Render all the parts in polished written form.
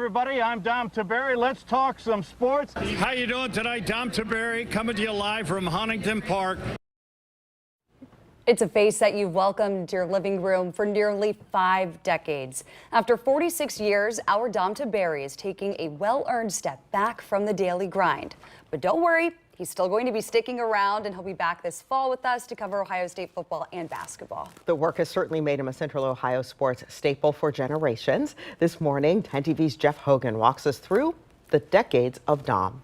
everybody. I'm Dom Tiberi. Let's talk some sports. How you doing tonight? Dom Tiberi coming to you live from Huntington Park. It's a face that you've welcomed to your living room for nearly 5 decades. After 46 years, our Dom Tiberi is taking a well-earned step back from the daily grind. But don't worry, he's still going to be sticking around, and he'll be back this fall with us to cover Ohio State football and basketball. The work has certainly made him a Central Ohio sports staple for generations. This morning, 10 TV's Jeff Hogan walks us through the decades of Dom.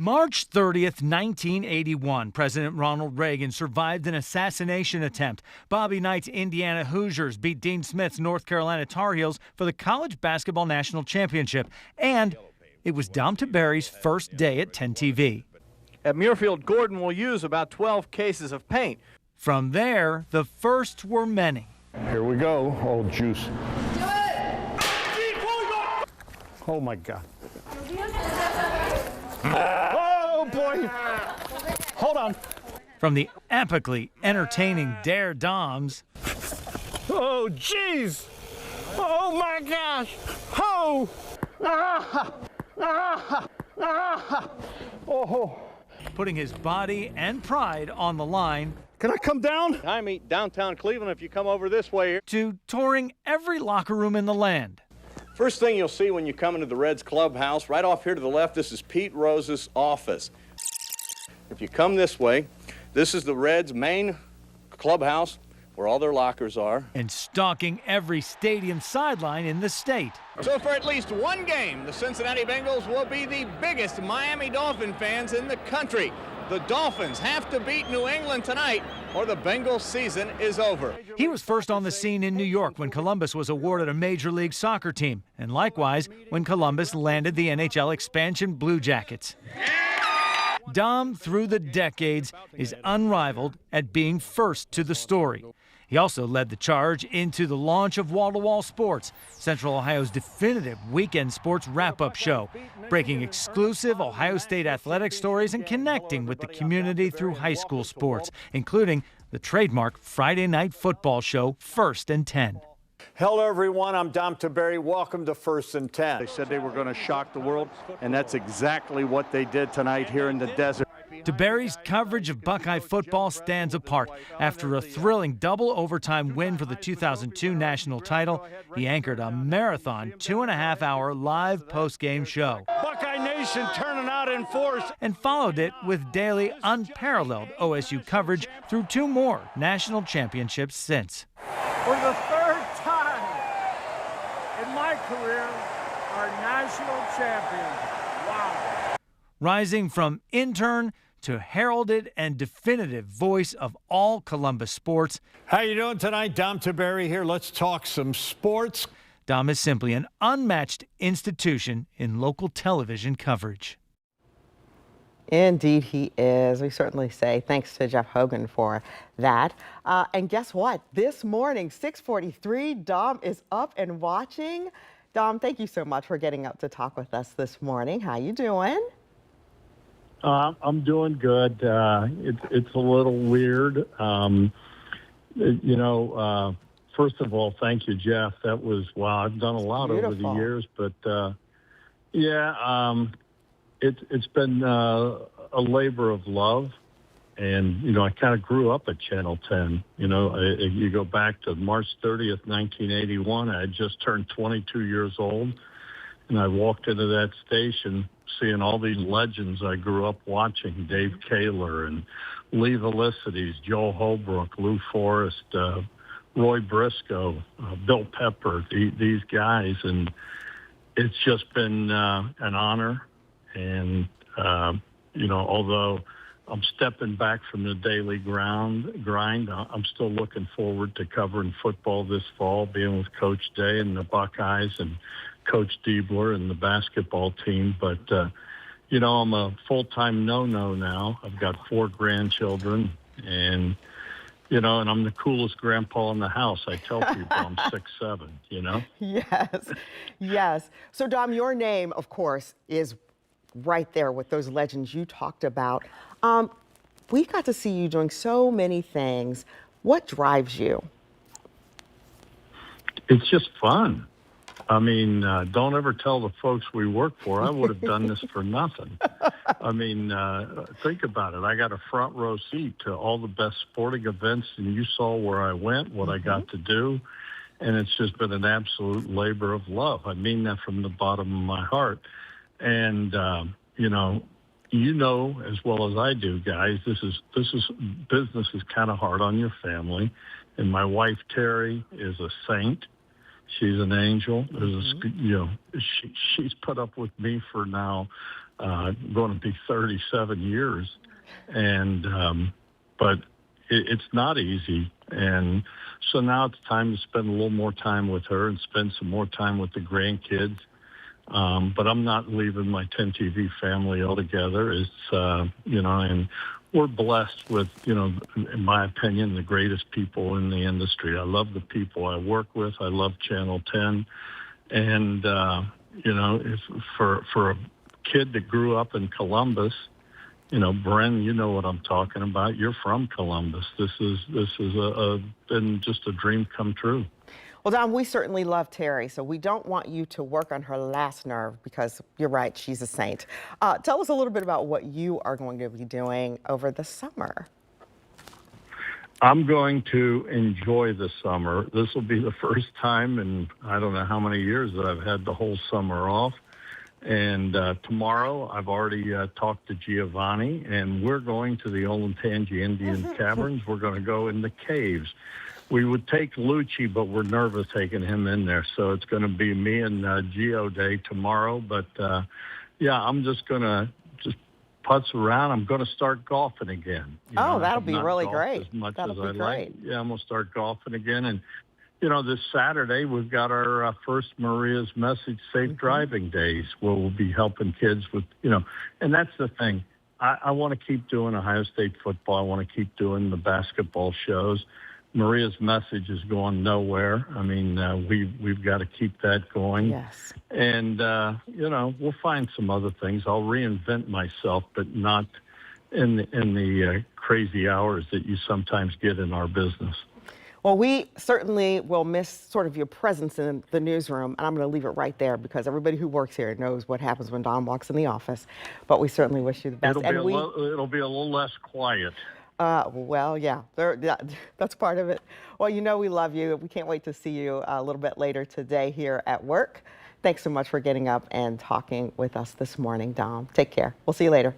March 30th, 1981, President Ronald Reagan survived an assassination attempt. Bobby Knight's Indiana Hoosiers beat Dean Smith's North Carolina Tar Heels for the College Basketball National Championship. And it was Dom Tiberi's first day at 10 TV. At Muirfield, Gordon will use about 12 cases of paint. From there, the firsts were many. Here we go. Oh, juice. Oh, my God. Oh, boy. Hold on. From the epically entertaining Dare Doms. Oh, jeez. Oh, my gosh. Oh. Oh. Putting his body and pride on the line. Can I come down? I meet downtown Cleveland if you come over this way here. To touring every locker room in the land. First thing you'll see when you come into the Reds clubhouse, right off here to the left, this is Pete Rose's office. If you come this way, this is the Reds' main clubhouse where all their lockers are. And stalking every stadium sideline in the state. So for at least one game, the Cincinnati Bengals will be the biggest Miami Dolphin fans in the country. The Dolphins have to beat New England tonight or the Bengals season is over. He was first on the scene in New York when Columbus was awarded a Major League Soccer team, and likewise when Columbus landed the NHL expansion Blue Jackets. Dom, through the decades, is unrivaled at being first to the story. He also led the charge into the launch of Wall to Wall Sports, Central Ohio's definitive weekend sports wrap-up show, breaking exclusive Ohio State athletic stories and connecting with the community through high school sports, including the trademark Friday night football show, First and 10. Hello, everyone. I'm Dom Tiberi. Welcome to First and 10. They said they were going to shock the world, and that's exactly what they did tonight here in the desert. Tiberi's coverage of Buckeye football stands apart. After a thrilling double overtime win for the 2002 national title, he anchored a marathon 2.5-hour live post-game show. Buckeye Nation turning out in force. And followed it with daily unparalleled OSU coverage through 2 more national championships since. For the 3rd time in my career, our national champions. Wow. Rising from intern to heralded and definitive voice of all Columbus sports. How you doing tonight? Dom Tiberi here. Let's talk some sports. Dom is simply an unmatched institution in local television coverage. Indeed, he is. We certainly say thanks to Jeff Hogan for that. And guess what? This morning, 6:43, Dom is up and watching. Dom, thank you so much for getting up to talk with us this morning. How you doing? I'm doing good. It's a little weird. First of all, thank you, Jeff. That was, wow, I've done a lot over the years, but it's been a labor of love. And, I kind of grew up at Channel 10. You go back to March 30th, 1981. I had just turned 22 years old. And I walked into that station seeing all these legends I grew up watching, Dave Kaler and Lee Velicities, Joe Holbrook, Lou Forrest, Roy Briscoe, Bill Pepper, these guys. And it's just been an honor. And, although I'm stepping back from the daily grind, I'm still looking forward to covering football this fall, being with Coach Day and the Buckeyes and Coach Diebler and the basketball team. But, I'm a full-time no-no now. I've got 4 grandchildren, and, and I'm the coolest grandpa in the house. I tell people I'm 6'7", Yes. So, Dom, your name, of course, is right there with those legends you talked about. We got to see you doing so many things. What drives you? It's just fun. I mean, don't ever tell the folks we work for I would have done this for nothing. I mean, think about it. I got a front row seat to all the best sporting events, and you saw where I went, what I got to do, and it's just been an absolute labor of love. I mean that from the bottom of my heart. And you know as well as I do, guys, this is business is kind of hard on your family. And my wife Terry is a saint. She's an angel. She's put up with me for now going to be 37 years, and but it's not easy. And so now it's time to spend a little more time with her and spend some more time with the grandkids. But I'm not leaving my 10 TV family altogether. It's and we're blessed with, in my opinion, the greatest people in the industry. I love the people I work with. I love Channel 10. And, if for a kid that grew up in Columbus, Bren, you know what I'm talking about. You're from Columbus. This is been just a dream come true. Well, Dom, we certainly love Terry, so we don't want you to work on her last nerve because you're right, she's a saint. Tell us a little bit about what you are going to be doing over the summer. I'm going to enjoy the summer. This will be the first time in I don't know how many years that I've had the whole summer off. And tomorrow, I've already talked to Giovanni, and we're going to the Olentangy Indian Caverns. We're going to go in the caves. We would take Lucci, but we're nervous taking him in there. So it's going to be me and Gio Day tomorrow. But, I'm just going to putz around. I'm going to start golfing again. That'll be really great. As much That'll as be I great. like. Yeah, I'm going to start golfing again. And, this Saturday, we've got our first Maria's Message Safe Driving Days where we'll be helping kids with, and that's the thing. I want to keep doing Ohio State football. I want to keep doing the basketball shows. Maria's Message is going nowhere. I mean, we've got to keep that going. Yes. And, we'll find some other things. I'll reinvent myself, but not in the crazy hours that you sometimes get in our business. Well, we certainly will miss sort of your presence in the newsroom, and I'm going to leave it right there because everybody who works here knows what happens when Dom walks in the office. But we certainly wish you the best. It'll be a little less quiet. Well, yeah, that's part of it. Well, we love you. We can't wait to see you a little bit later today here at work. Thanks so much for getting up and talking with us this morning, Dom. Take care. We'll see you later.